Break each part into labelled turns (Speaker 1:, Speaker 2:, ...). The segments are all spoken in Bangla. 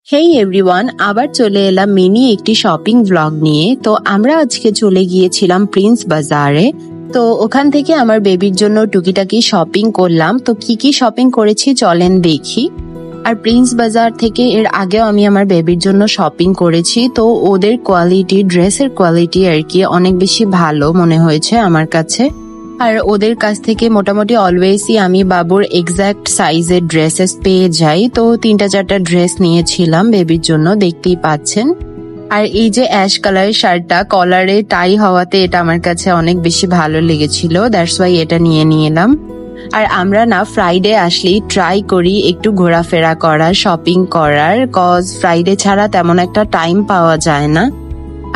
Speaker 1: হেই এভরিওয়ান, আবার চলে এলাম মিনি একটি শপিং ব্লগ নিয়ে। তো আমরা আজকে চলে গিয়েছিলাম প্রিন্স বাজারে। তো ওখান থেকে আমার বেবির জন্য টুকিটাকি শপিং করলাম। তো কি কি শপিং করেছি চলেন দেখি। আর প্রিন্স বাজার থেকে এর আগেও আমি আমার বেবির জন্য শপিং করেছি। তো ওদের কোয়ালিটি, ড্রেসের কোয়ালিটি আর কি অনেক বেশি ভালো মনে হয়েছে আমার কাছে। আর ওদের কাছ থেকে মোটামুটি অলওয়েজই আমি বাবুর এক্সাক্ট সাইজের ড্রেসেস পেয়ে যাই। তো 3-4টা ড্রেস নিয়েছিলাম বেবির জন্য, দেখতেই পাচ্ছেন। আর এই যে অ্যাশ কালারের শার্টটা কলারে টাই হওয়াতে এটা আমার কাছে অনেক বেশি ভালো লেগেছিল, দ্যাটস ওয়াই এটা নিয়ে নিলাম। আর আমরা না ফ্রাইডে আসলেই ট্রাই করি একটু ঘোরাফেরা করার, শপিং করার, কজ ফ্রাইডে ছাড়া তেমন একটা টাইম পাওয়া যায় না।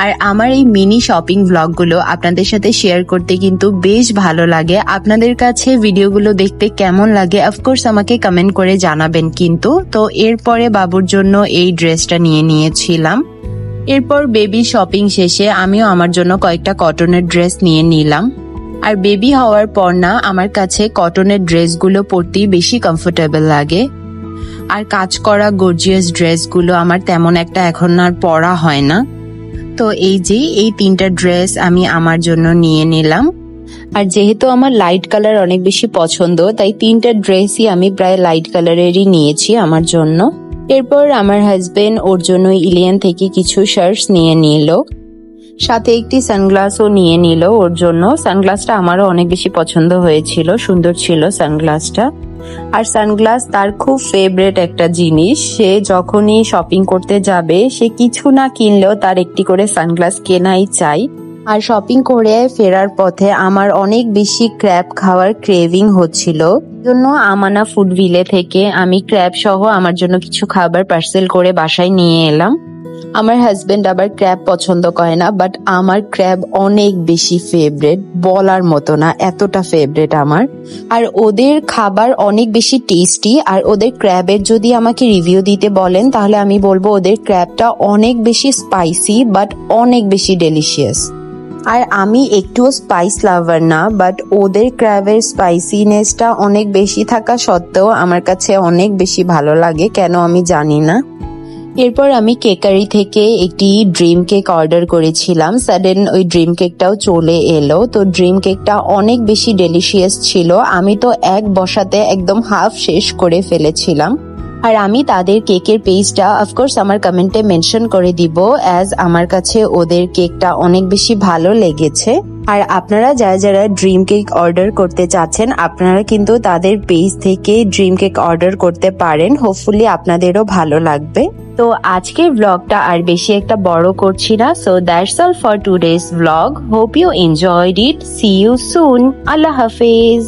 Speaker 1: আর আমার এই মিনি শপিং ব্লগগুলো আপনাদের সাথে শেয়ার করতে কিন্তু বেশ ভালো লাগে। আপনাদের কাছে ভিডিওগুলো দেখতে কেমন লাগে অফকোর্স আমাকে কমেন্ট করে জানাবেন কিন্তু। তো এরপরে বাবুর জন্য এই ড্রেসটা নিয়ে নিয়েছিলাম। এরপর বেবি শপিং শেষে আমিও আমার জন্য কয়েকটা কটনের ড্রেস নিয়ে নিলাম। আর বেবি হওয়ার পর না আমার কাছে কটনের ড্রেসগুলো পরতেই বেশি কমফোর্টেবল লাগে। আর কাজ করা গর্জিয়াস ড্রেসগুলো আমার তেমন একটা এখন আর পরা হয় না। তো এই যে এই 3টা ড্রেস আমি আমার জন্য নিয়ে নিলাম। আর যেহেতু আমার লাইট কালার অনেক বেশি পছন্দ, তাই 3টা ড্রেসই আমি প্রায় লাইট কালারেরই নিয়েছি আমার জন্য। এরপর আমার হাজবেন্ড ওর জন্য ইলিয়ান থেকে কিছু শার্টস নিয়ে নিল, সাথে একটি সানগ্লাসও নিয়ে নিল ওর জন্য। সানগ্লাসটা আমারও অনেক বেশি পছন্দ হয়েছিল, সুন্দর ছিল সানগ্লাসটা। আর সানগ্লাস তার খুব ফেভারিট একটা জিনিস। সে যখনই শপিং করতে যাবে সে কিছু না কিনলেও তার একটি করে সানগ্লাস কেনাই চাই। আর শপিং করে ফেরার পথে আমার অনেক বেশি ক্র্যাব খাওয়ার ক্রেভিং হচ্ছিল, জন্য আমানা ফুডভিলে থেকে আমি ক্র্যাব সহ আমার জন্য কিছু খাবার পার্সেল করে বাসায় নিয়ে এলাম। আমার হাজবেন্ড আবার ক্র্যাব পছন্দ করে না, বাট আমার ক্র্যাব অনেক বেশি ফেভারিট, বলার মতো না, এতটা ফেভারিট আমার। আর ওদের খাবার অনেক বেশি টেস্টি। আর ওদের ক্র্যাবের যদি আমাকে রিভিউ দিতে বলেন তাহলে আমি বলবো ওদের ক্র্যাবটা অনেক বেশি স্পাইসি বাট অনেক বেশি ডেলিশিয়াস। আর আমি একটুও স্পাইস লাভার না, বাট ওদের ক্র্যাবের স্পাইসিনেসটা অনেক বেশি থাকা সত্ত্বেও আমার কাছে অনেক বেশি ভালো লাগে, কেন আমি জানি না। এরপর আমি কেকারি থেকে একটি ড্রিম কেক অর্ডার করেছিলাম। সাডেন ওই ড্রিম কেকটাও চলে এলো। তো ড্রিম কেকটা অনেক বেশি ডেলিশিয়াস ছিল। আমি তো এক বসাতে একদম হাফ শেষ করে ফেলেছিলাম। আর আমি তাদের কেকের পেজটা অফকোর্স আমার কমেন্টে মেনশন করে দিব, অ্যাজ আমার কাছে ওদের কেকটা অনেক বেশি ভালো লেগেছে। আর আপনারা যারা যারা ড্রিম কেক অর্ডার করতে চাচ্ছেন আপনারা কিন্তু তাদের পেজ থেকে ড্রিম কেক অর্ডার করতে পারেন, হোপফুলি আপনাদেরও ভালো লাগবে। তো আজকের ব্লগটা আর বেশি একটা বড় করছি না। So that's all for today's blog. Hope you enjoyed it. See you soon. আল্লাহ হাফেজ।